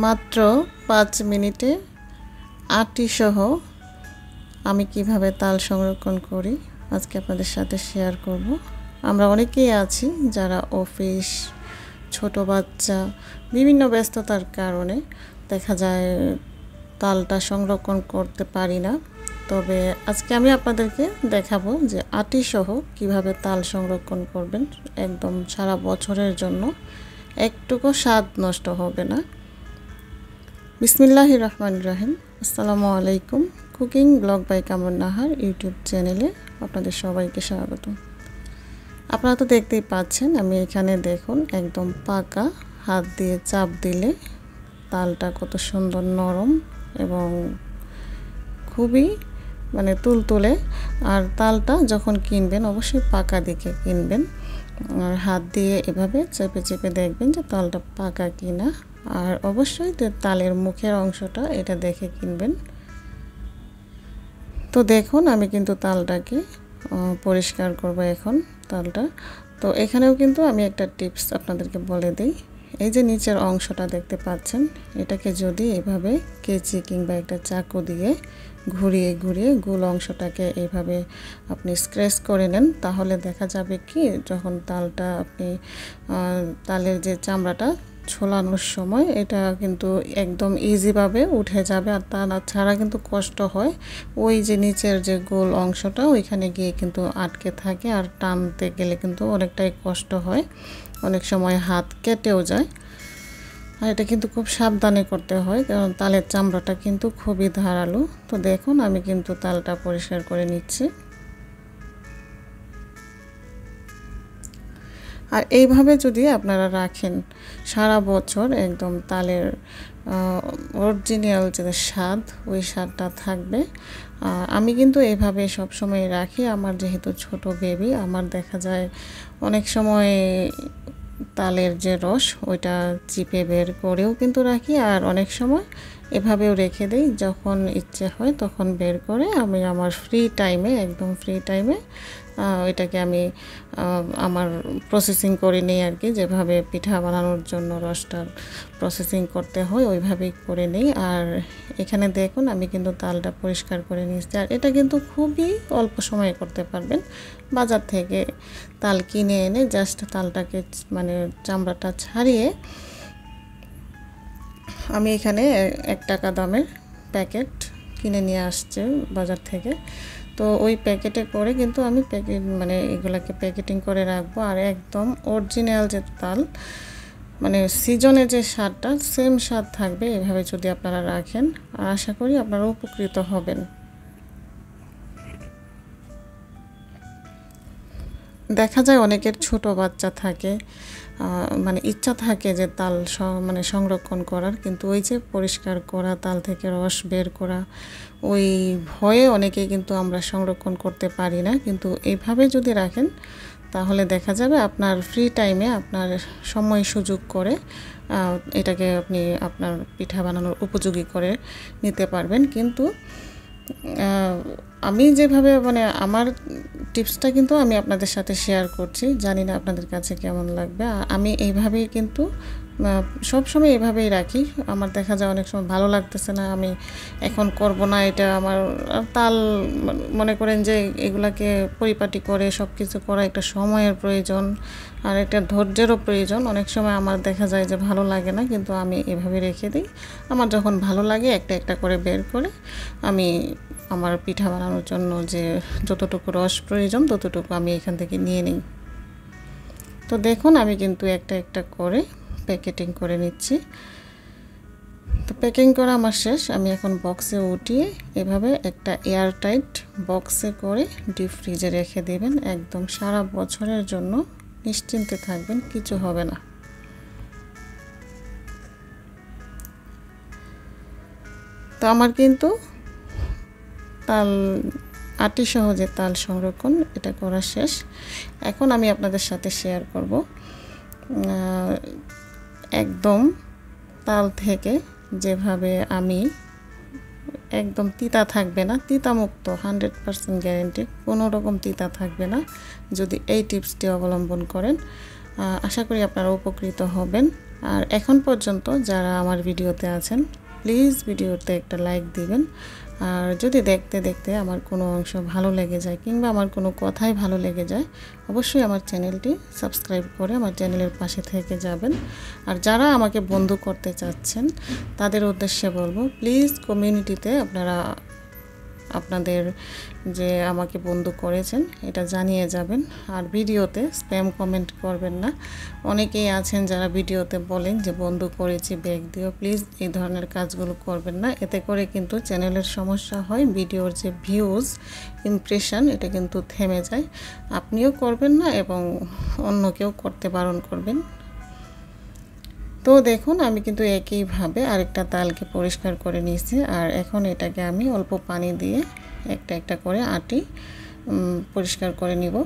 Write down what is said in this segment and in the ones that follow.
মাত্র 5 মিনিটে আটি সহ আমি কিভাবে তাল সংরক্ষণ করি আজকে আপনাদের সাথে শেয়ার করব। আমরা অনেকেই আছি যারা অফিস, ছোট বাচ্চা, বিভিন্ন ব্যস্ততার কারণে দেখা যায় তালটা সংরক্ষণ করতে পারি না। তবে আজকে আমি আপনাদেরকে দেখাবো যে আটি সহ কিভাবে তাল সংরক্ষণ করবেন, একদম সারা বছরের জন্য, একটুকু স্বাদ নষ্ট হবে না। বিসমিল্লাহির রহমানির রহিম। আসসালামু আলাইকুম। Cooking blog by Kamrun Nahar YouTube চ্যানেলে আপনাদের সবাইকে স্বাগত। আপনারা তো দেখতেই পাচ্ছেন আমি এখানে দেখুন একদম পাকা, হাত দিয়ে চাপ দিলে তালটা কত সুন্দর নরম এবং খুবই তুলতুলে। আর তালটা যখন কিনবেন অবশ্যই পাকা দিকে কিনবেন, আর হাত দিয়ে এভাবে চেপে চেপে দেখবেন যে তালটা পাকা কিনা। আর অবশ্যই তালের মুখের অংশটা এটা দেখে কিনবেন। তো দেখুন আমি কিন্তু তালটাকে পরিষ্কার করব এখন তালটা। তো এখানেও কিন্তু আমি একটা টিপস আপনাদেরকে বলে দিই। এই যে নিচের অংশটা দেখতে পাচ্ছেন, এটাকে যদি এভাবে কেচি কিংবা একটা চাকু দিয়ে ঘুরিয়ে ঘুরিয়ে গোল অংশটাকে এইভাবে আপনি স্ক্র্যাচ করে নেন, তাহলে দেখা যাবে কি যখন তালটা আপনি তালের যে চামড়াটা ছোলানোর সময় এটা কিন্তু একদম ইজিভাবে উঠে যাবে। আর তা না ছাড়া কিন্তু কষ্ট হয়, ওই যে নিচের যে গোল অংশটা ওইখানে গিয়ে কিন্তু আটকে থাকে, আর টানতে গেলে কিন্তু অনেকটাই কষ্ট হয়, অনেক সময় হাত কেটেও যায়। আর এটা কিন্তু খুব সাবধানে করতে হয়, কারণ তালের চামড়াটা কিন্তু খুবই ধারালো। তো দেখুন আমি কিন্তু তালটা পরিষ্কার করে নিচ্ছি। আর এইভাবে যদি আপনারা রাখেন সারা বছর, একদম তালের অরিজিনাল যে স্বাদ, ওই স্বাদটা থাকবে। আমি কিন্তু এইভাবে সব সময় রাখি। আমার যেহেতু ছোট বেবি, আমার দেখা যায় অনেক সময় তালের যে রস ওইটা চিপে বের করেও কিন্তু রাখি, আর অনেক সময় এভাবেও রেখে দিই, যখন ইচ্ছে হয় তখন বের করে আমি আমার ফ্রি টাইমে, একদম ফ্রি টাইমে এটাকে আমি আমার প্রসেসিং করে নিই আর কি। যেভাবে পিঠা বানানোর জন্য রসটার প্রসেসিং করতে হয় ওইভাবেই করে নিই। আর এখানে দেখুন আমি কিন্তু তালটা পরিষ্কার করে নিচ্ছি। আর এটা কিন্তু খুবই অল্প সময়ে করতে পারবেন। বাজার থেকে তাল কিনে এনে জাস্ট তালটাকে চামড়াটা ছাড়িয়ে, আমি এখানে 1 টাকা দামের প্যাকেট কিনে নিয়ে আসছে বাজার থেকে। তো ওই প্যাকেটে করে কিন্তু আমি এগুলাকে প্যাকেটিং করে রাখবো। আর একদম অরিজিনাল যে তাল, সিজনে যে স্বাদটা সেম স্বাদ থাকবে এভাবে যদি আপনারা রাখেন। আর আশা করি আপনারা উপকৃত হবেন। দেখা যায় অনেকের ছোট বাচ্চা থাকে, ইচ্ছা থাকে যে তাল সংরক্ষণ করার, কিন্তু ওই যে পরিষ্কার করা, তাল থেকে রস বের করা, ওই ভয়ে অনেকেই কিন্তু আমরা সংরক্ষণ করতে পারি না। কিন্তু এইভাবে যদি রাখেন তাহলে দেখা যাবে আপনার ফ্রি টাইমে, আপনার সময় সুযোগ করে এটাকে আপনি আপনার পিঠা বানানোর উপযোগী করে নিতে পারবেন। কিন্তু আমি যেভাবে আমার টিপসটা কিন্তু আমি আপনাদের সাথে শেয়ার করছি, জানি না আপনাদের কাছে কেমন লাগবে। আমি এইভাবেই কিন্তু সব সময় এইভাবেই রাখি। আমার দেখা যায় অনেক সময় ভালো লাগতেছে না, আমি এখন করব না এটা। আমার তাল মনে করেন যে এগুলাকে পরিপাটি করে সব কিছু করা একটা সময়ের প্রয়োজন, আর একটা ধৈর্যেরও প্রয়োজন। অনেক সময় আমার দেখা যায় যে ভালো লাগে না, কিন্তু আমি এভাবে রেখে দিই। আমার যখন ভালো লাগে একটা একটা করে বের করে আমি আমার পিঠা বানানোর জন্য যে যতটুকু রস প্রয়োজন ততটুকু আমি এখান থেকে নিয়ে নিই। তো দেখুন আমি কিন্তু একটা একটা করে প্যাকেটিং করে নিচ্ছি। তো প্যাকিং করা আমার শেষ। আমি এখন বক্সে উঠিয়ে এভাবে একটা এয়ারটাইট বক্সে করে ডিপ ফ্রিজে রেখে দেবেন। একদম সারা বছরের জন্য নিশ্চিন্তে থাকবেন, কিছু হবে না। তো আমার কিন্তু তাল আটি সহজে তাল সংরক্ষণ এটা করা শেষ। এখন আমি আপনাদের সাথে শেয়ার করব একদম তাল থেকে যেভাবে আমি একদম তিতা থাকবে না, তিতামুক্ত 100% গ্যারেন্টি, কোনো রকম তিতা থাকবে না যদি এই টিপসটি অবলম্বন করেন। আশা করি আপনারা উপকৃত হবেন। আর এখন পর্যন্ত যারা আমার ভিডিওতে আছেন প্লিজ ভিডিওতে একটা লাইক দিবেন। আর যদি দেখতে দেখতে আমার কোনো অংশ ভালো লেগে যায় কিংবা আমার কোনো কথাই ভালো লেগে যায়, অবশ্যই আমার চ্যানেলটি সাবস্ক্রাইব করে আমার চ্যানেলের পাশে থেকে যাবেন। আর যারা আমাকে বন্ধু করতে চাচ্ছেন তাদের উদ্দেশ্যে বলবো, প্লিজ কমিউনিটিতে আপনারা আপনাদের যে আমাকে বন্ধু করেছেন এটা জানিয়ে যাবেন। আর ভিডিওতে স্প্যাম কমেন্ট করবেন না। অনেকেই আছেন যারা ভিডিওতে বলেন যে বন্ধু করেছি ব্যাগ দিও, প্লিজ এই ধরনের কাজগুলো করবেন না। এতে করে কিন্তু চ্যানেলের সমস্যা হয়, ভিডিওর যে ভিউজ ইমপ্রেশন এটা কিন্তু থেমে যায়। আপনিও করবেন না এবং অন্যকেও করতে বারণ করবেন। তো দেখুন আমি কিন্তু একইভাবে আরেকটা তালকে পরিষ্কার করে নিয়েছি। আর এখন এটাকে আমি অল্প পানি দিয়ে একটা একটা করে আটি পরিষ্কার করে নিব।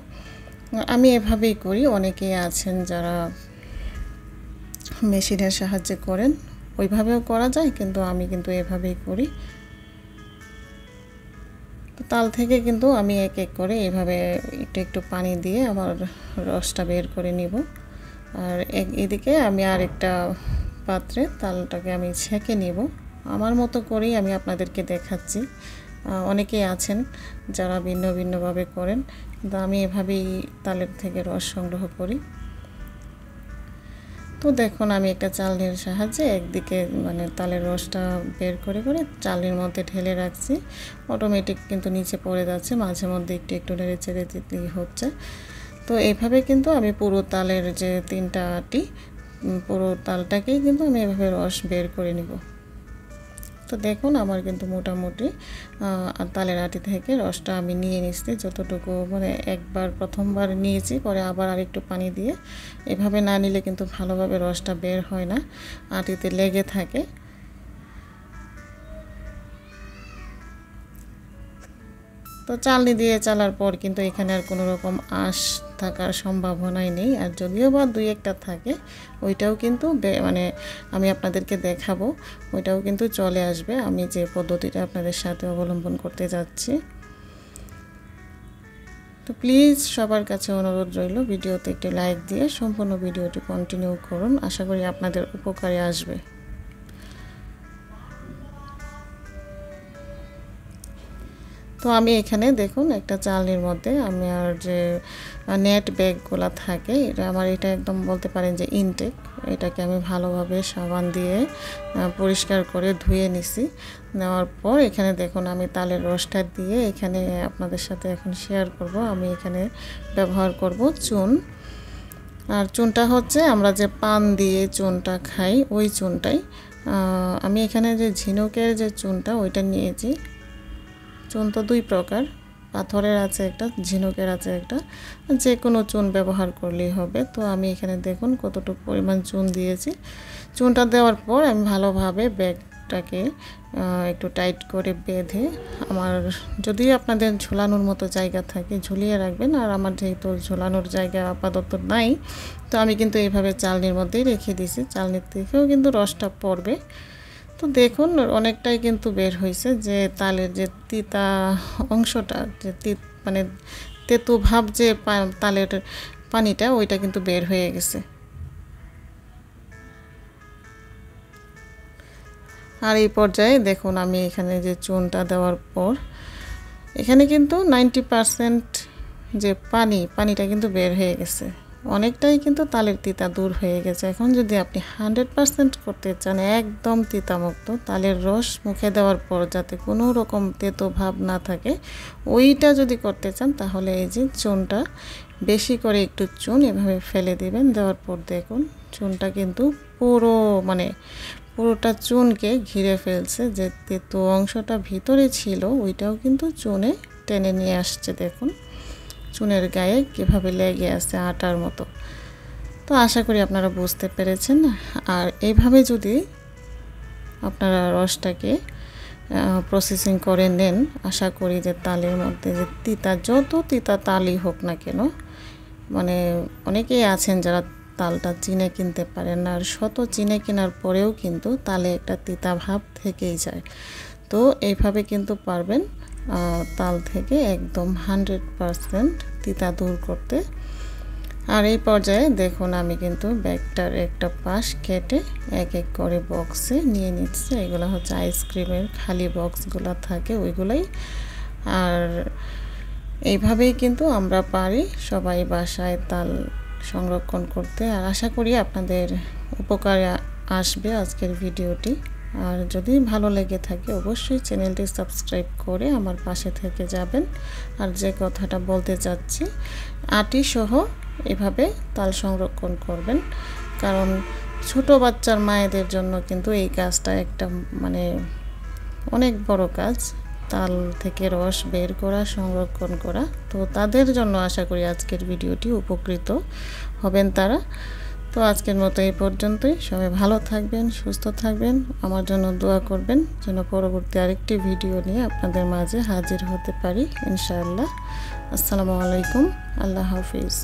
আমি এভাবেই করি। অনেকেই আছেন যারা মেশিনের সাহায্যে করেন, ওইভাবেও করা যায়, কিন্তু আমি কিন্তু এভাবেই করি। তো তাল থেকে কিন্তু আমি এক এক করে এভাবে একটু একটু পানি দিয়ে আমার রসটা বের করে নিব। আর এদিকে আমি আরেকটা পাত্রে তালটাকে আমি ছেঁকে নিব। আমার মতো করেই আমি আপনাদেরকে দেখাচ্ছি। অনেকেই আছেন যারা ভিন্ন ভিন্নভাবে করেন, কিন্তু আমি এভাবেই তালের থেকে রস সংগ্রহ করি। তো দেখুন আমি একটা চালনির সাহায্যে একদিকে মানে তালের রসটা বের করে করে চালনির মধ্যে ঢেলে রাখছি। অটোমেটিক কিন্তু নিচে পড়ে যাচ্ছে, মাঝে মধ্যে একটু একটু নেড়ে চেড়ে দিতেই হচ্ছে। তো এইভাবে কিন্তু আমি পুরো তালের যে 3টা আটি, পুরো তালটাকেই কিন্তু আমি এভাবে রস বের করে নিব। তো দেখুন আমার কিন্তু মোটামুটি তালের আটি থেকে রসটা আমি নিয়ে নিচ্ছি যতটুকু, মানে একবার প্রথমবার নিয়েছি, পরে আবার আরেকটু পানি দিয়ে। এভাবে না নিলে কিন্তু ভালোভাবে রসটা বের হয় না, আটিতে লেগে থাকে। তো চালনি দিয়ে চালার পর কিন্তু এখানে আর কোনো রকম আঁশ থাকার সম্ভাবনাই নেই। আর যদিও বা 2-1টা থাকে, ওইটাও কিন্তু মানে আমি আপনাদেরকে দেখাবো, ওইটাও কিন্তু চলে আসবে আমি যে পদ্ধতিটা আপনাদের সাথে অবলম্বন করতে যাচ্ছি। তো প্লিজ সবার কাছে অনুরোধ রইল, ভিডিওতে একটি লাইক দিয়ে সম্পূর্ণ ভিডিওটি কন্টিনিউ করুন। আশা করি আপনাদের উপকারে আসবে। তো আমি এখানে দেখুন একটা চালনির মধ্যে আমি আর যে নেট ব্যাগগুলো থাকে, এটা একদম বলতে পারেন যে ইনটেক, এটাকে আমি ভালোভাবে সাবান দিয়ে পরিষ্কার করে ধুয়ে নিছি। নেওয়ার পর এখানে দেখুন আমি তালের রসটা দিয়ে এখানে আপনাদের সাথে এখন শেয়ার করব। আমি এখানে ব্যবহার করব চুন। আর চুনটা হচ্ছে আমরা যে পান দিয়ে চুনটা খাই ওই চুনটাই। আমি এখানে যে ঝিনুকের যে চুনটা ওইটা নিয়েছি। চুন তো 2 প্রকার, পাথরের আছে একটা, ঝিনুকের আছে একটা, যে কোনো চুন ব্যবহার করলেই হবে। তো আমি এখানে দেখুন কতটুকু পরিমাণ চুন দিয়েছি। চুনটা দেওয়ার পর আমি ভালোভাবে ব্যাগটাকে একটু টাইট করে বেঁধে, আমার যদি আপনাদের ঝুলানোর মতো জায়গা থাকে ঝুলিয়ে রাখবেন। আর আমার যেহেতু ঝুলানোর জায়গা আপাতত নাই, তো আমি কিন্তু এইভাবে চালনির মধ্যেই রেখে দিয়েছি। চালনির থেকেও কিন্তু রসটা পড়বে। তো দেখুন অনেকটাই কিন্তু বের হয়েছে, যে তালের যে তিতা অংশটা, যে মানে তেতো ভাব যে তালের পানিটা, ওইটা কিন্তু বের হয়ে গেছে। আর এই পর্যায়ে দেখুন আমি এখানে যে চুনটা দেওয়ার পর এখানে কিন্তু 90% যে পানিটা কিন্তু বের হয়ে গেছে। অনেকটাই কিন্তু তালের তিতা দূর হয়ে গেছে। এখন যদি আপনি 100% করতে চান একদম তিতামুক্ত, তালের রস মুখে দেওয়ার পর যাতে কোনো রকম তেতো ভাব না থাকে, ওইটা যদি করতে চান তাহলে এই যে চুনটা বেশি করে একটু চুন এভাবে ফেলে দিবেন। দেওয়ার পর দেখুন চুনটা কিন্তু পুরোটা চুনকে ঘিরে ফেলছে। যে তেতো অংশটা ভিতরে ছিল ওইটাও কিন্তু চুনে টেনে নিয়ে আসছে। দেখুন চুনের গায়ে কীভাবে লেগে আছে আটার মতো। তো আশা করি আপনারা বুঝতে পেরেছেন। আর এইভাবে যদি আপনারা রসটাকে প্রসেসিং করে নেন, আশা করি যে তালের মধ্যে যে যত তিতা তালই হোক না কেন, মানে অনেকেই আছেন যারা তালটা চিনে কিনতে পারেন না, আর শত চিনে কেনার পরেও কিন্তু তালে একটা তিতা ভাব থেকেই যায়। তো এইভাবে কিন্তু পারবেন তাল থেকে একদম 100% তিতা দূর করতে। আর এই পর্যায়ে দেখুন আমি কিন্তু ব্যাগটার একটা পাশ কেটে এক এক করে বক্সে নিয়ে নিচ্ছি। এগুলো হচ্ছে আইসক্রিমের খালি বক্সগুলো থাকে ওইগুলোই। আর এইভাবেই কিন্তু আমরা পারি সবাই বাসায় তাল সংরক্ষণ করতে। আর আশা করি আপনাদের উপকারে আসবে আজকের ভিডিওটি। আর যদি ভালো লেগে থাকে অবশ্যই চ্যানেলটি সাবস্ক্রাইব করে আমার পাশে থেকে যাবেন। আর যে কথাটা বলতে চাচ্ছি, আটি সহ এভাবে তাল সংরক্ষণ করবেন, কারণ ছোট বাচ্চার মায়েদের জন্য কিন্তু এই কাজটা একটা মানে অনেক বড় কাজ, তাল থেকে রস বের করা, সংরক্ষণ করা। তো তাদের জন্য আশা করি আজকের ভিডিওটি উপকৃত হবেন তারা। তো আজকের মতো এই পর্যন্তই। সবাই ভালো থাকবেন, সুস্থ থাকবেন, আমার জন্য দোয়া করবেন যেন পরবর্তী আরেকটি ভিডিও নিয়ে আপনাদের মাঝে হাজির হতে পারি ইনশাআল্লাহ। আসসালামু আলাইকুম, আল্লাহ হাফিজ।